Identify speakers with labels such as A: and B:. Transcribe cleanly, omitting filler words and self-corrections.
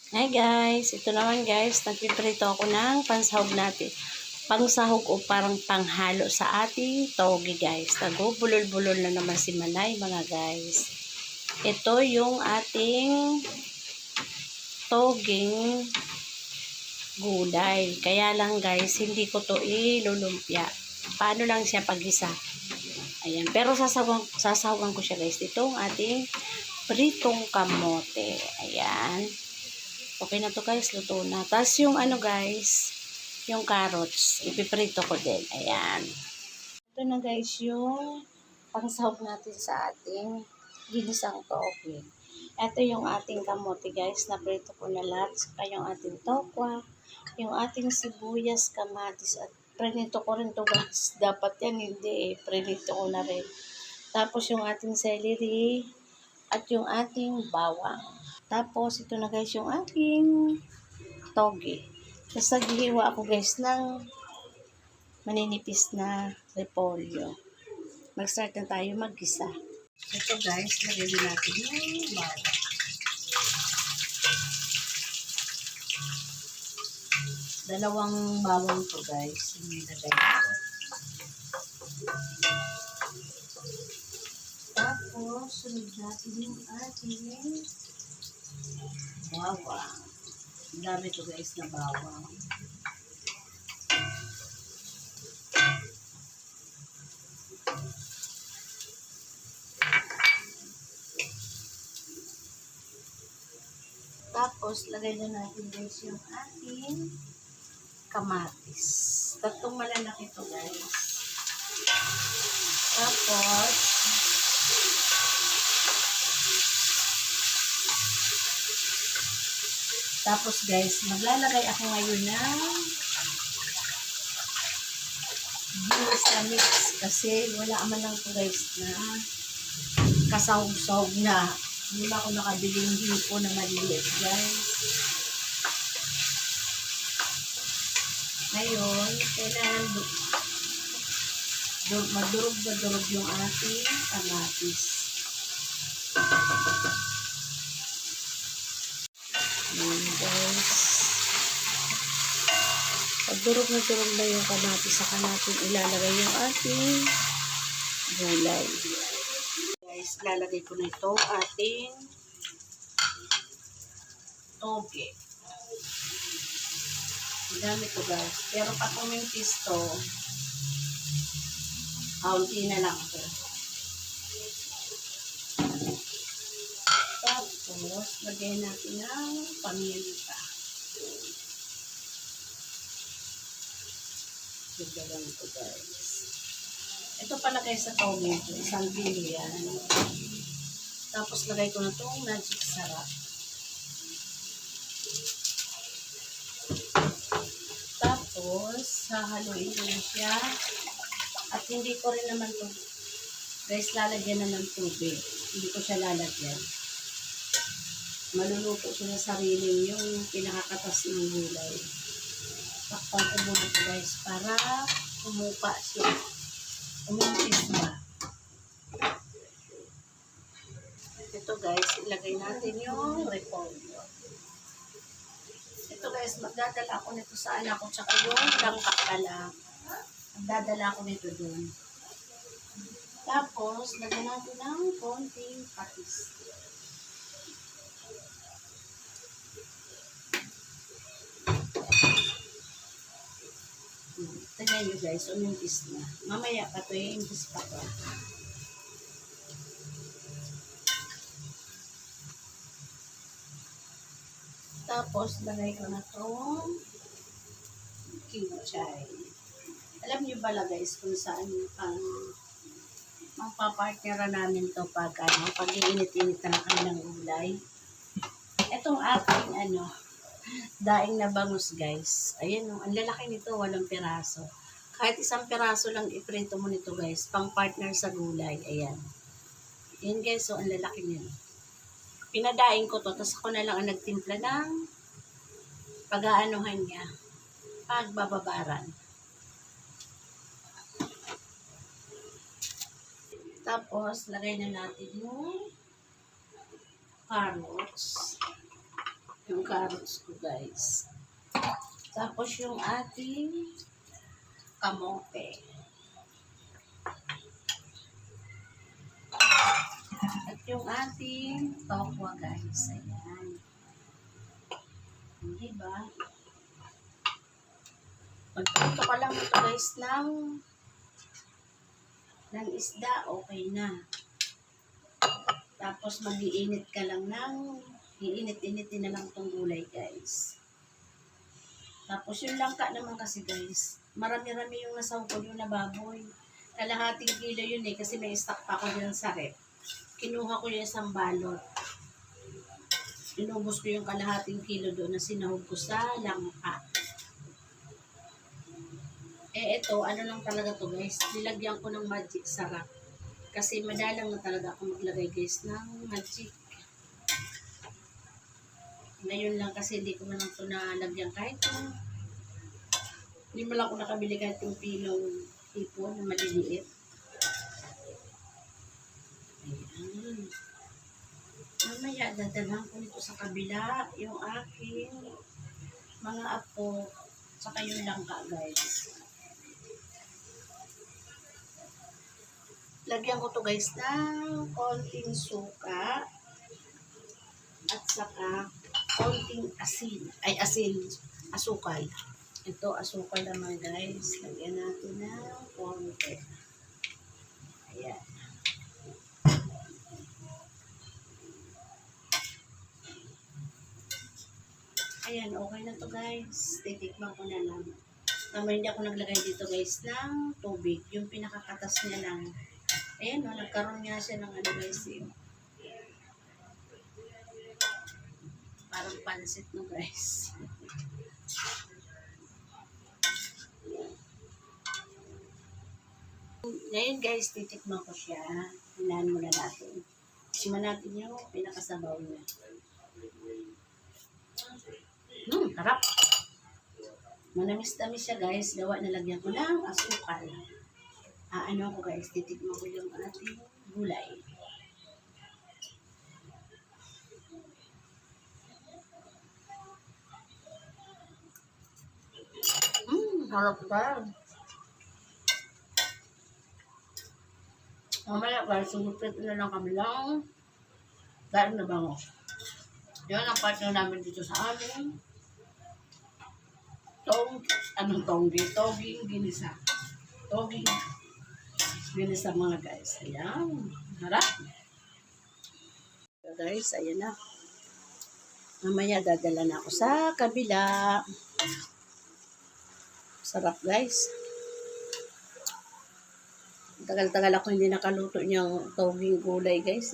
A: Hi guys, ito naman guys, nagpiprito ako ng pansahog natin. Pangsahog o parang panghalo sa ating togi guys. Nagubulol-bulol na naman si Manay mga guys. Ito yung ating toging gulay. Kaya lang guys, hindi ko to ilulumpia. Paano lang siya pag-isa. Ayan, pero sasawagan ko siya guys. Ito ang ating pritong kamote. Ayan. Okay na to guys, luto na. Tapos yung ano guys, yung carrots, ipiprito ko din. Ayan. Ito na guys yung pangsahog natin sa ating ginisang toge. Ito yung ating kamote guys, na prito ko na lahat. Saka yung ating tokwa, yung ating sibuyas, kamatis, at prinito ko rin to guys. Dapat yan, hindi eh. Prinito ko na rin. Tapos yung ating celery, at yung ating bawang. Tapos, ito na guys yung aking toge. Tapos, naghihiwa ako guys ng maninipis na repolyo. Mag-start na tayo mag-gisa. Ito guys, lagyan din natin yung bawang. Dalawang bawang to guys. Yung nilagay ko. Tapos, sunod natin yung ating bawang. Ang dami to guys na bawang. Tapos, lagay na natin guys yung ating kamatis. Tatlong malalaki to guys. Tapos guys, maglalagay ako ngayon ng ginis na mix kasi wala man lang to guys na kasahog-sahog na. Hindi ba ako nakabiling hipo na maliliit guys. Ngayon, kailangan madurog na durog yung ating kamatis. Ayan guys. Pagdurog na durog na yung kamatis, saka natin ilalagay yung ating gulay. Guys, lalagay ko na ito ating toge. Ang dami ko guys. Pero pag kumintis to, kaunti na lang ito. Tapos, lagay natin ng paminta. Sigalan ko guys. Ito pala guys sa toge. Isang kilo yan. Tapos, lagay ko na itong magic sarap. Tapos, hahaluin ko na siya. At hindi ko rin naman ito, guys, lalagyan na ng tubig. Hindi ko siya lalagyan. Maluluto siya sa sarili yung pinakakatas ng gulay. Takpan ko muna ito guys para umupa siya. Umimpis ba. Ito guys, ilagay natin yung repolyo. Ito guys, magdadala ako nito sa anak ko tsaka yung langka pala. Magdadala ako nito dun. Tapos, lagyan natin ng konting patis. Tignan nyo guys, umimpis na. Mamaya pa ito, impis pa ito. Tapos, lagay ko na itong kimchi. Alam nyo ba guys kung saan magpapartnera namin to pag iinit-init na kanilang gulay. Itong ating daing na bangus guys. Ayan ang lalaki nito, 8 piraso. Kahit 1 piraso lang iprito mo nito guys, pang partner sa gulay. Ayan. Ayan guys, so ang lalaki niya. Pinadaing ko to, tapos ako na lang ang nagtimpla ng pag-aanuhan niya. Pagbababaran. Tapos, lagay na natin yung carrots. Yung carrots ko, guys. Tapos yung ating kamote. At yung ating tokwa, guys. Ayan. Diba? Magputo ka lang ito, guys, ng isda, okay na. Tapos mag-iinit ka lang iinit-initin na lang itong gulay, guys. Tapos yung langka naman kasi, guys, marami-rami yung nasawkod yung nababoy. Kalahating kilo yun kasi may stock pa ako dyan sa rep. Kinuha ko yung isang balot. Inubos ko yung kalahating kilo doon na sinahog ko sa langka. Ito, ano lang talaga to, guys. Nilagyan ko ng magic sarap. Kasi madalang na talaga ako maglagay, guys, ng magic. Ngayon lang kasi hindi ko man lang ito nalagyan kahit hindi mo lang ako nakabili kahit yung pilong tipo na maliliit. Ayan. Mamaya dadalhan ko nito sa kabila yung aking mga apo saka yung langka, guys. Lagyan ko to, guys, ng konting suka at saka konting asin. Ay, asukal. Ito, asukal naman, guys. Lagyan natin ng konti. Ayan. Ayan, okay na to, guys. Titikman ko na lang. Hindi ako naglagay dito, guys, ng tubig. Yung pinakakatas niya lang. Ayan, nagkaroon nga siya ng ano, guys, parang pansit, no, guys. Ngayon, guys, titikman ko siya. Hinahan muna natin. Siman natin yung pinakasabaw niya. Harap. Manamis-tamis siya, guys. Gawa na lagyan ko ng asukal. Ano ko, guys, titikman ko yung ating gulay. Harap ka. Mamaya, guys, sumupit na lang kami lang. Dahil na bango. Yun ang partner namin dito sa amin. Toging ginisa. Toging ginisa, mga guys. Ayan. Harap. So, guys, ayan na. Mamaya dadala na ako sa kabila. Sarap, guys. Tagal-tagal ako hindi nakaluto niyang toging gulay, guys.